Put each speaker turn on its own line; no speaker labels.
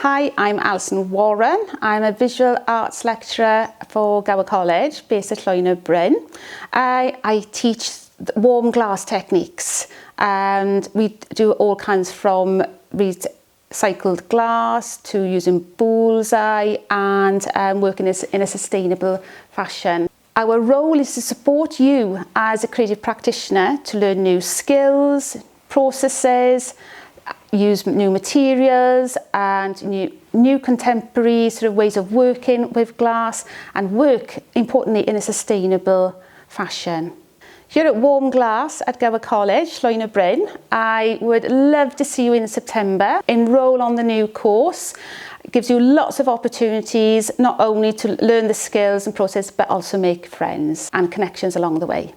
Hi, I'm Alison Warren. I'm a visual arts lecturer for Gower College, based at Llwyn y Bryn. I teach warm glass techniques, and we do all kinds from recycled glass to using bullseye and working in a sustainable fashion. Our role is to support you as a creative practitioner to learn new skills, processes, use new materials and new contemporary sort of ways of working with glass, and work importantly in a sustainable fashion. Here at Warm Glass at Gower College, Llwyn y Bryn, I would love to see you in September. Enroll on the new course. It gives you lots of opportunities, not only to learn the skills and process, but also make friends and connections along the way.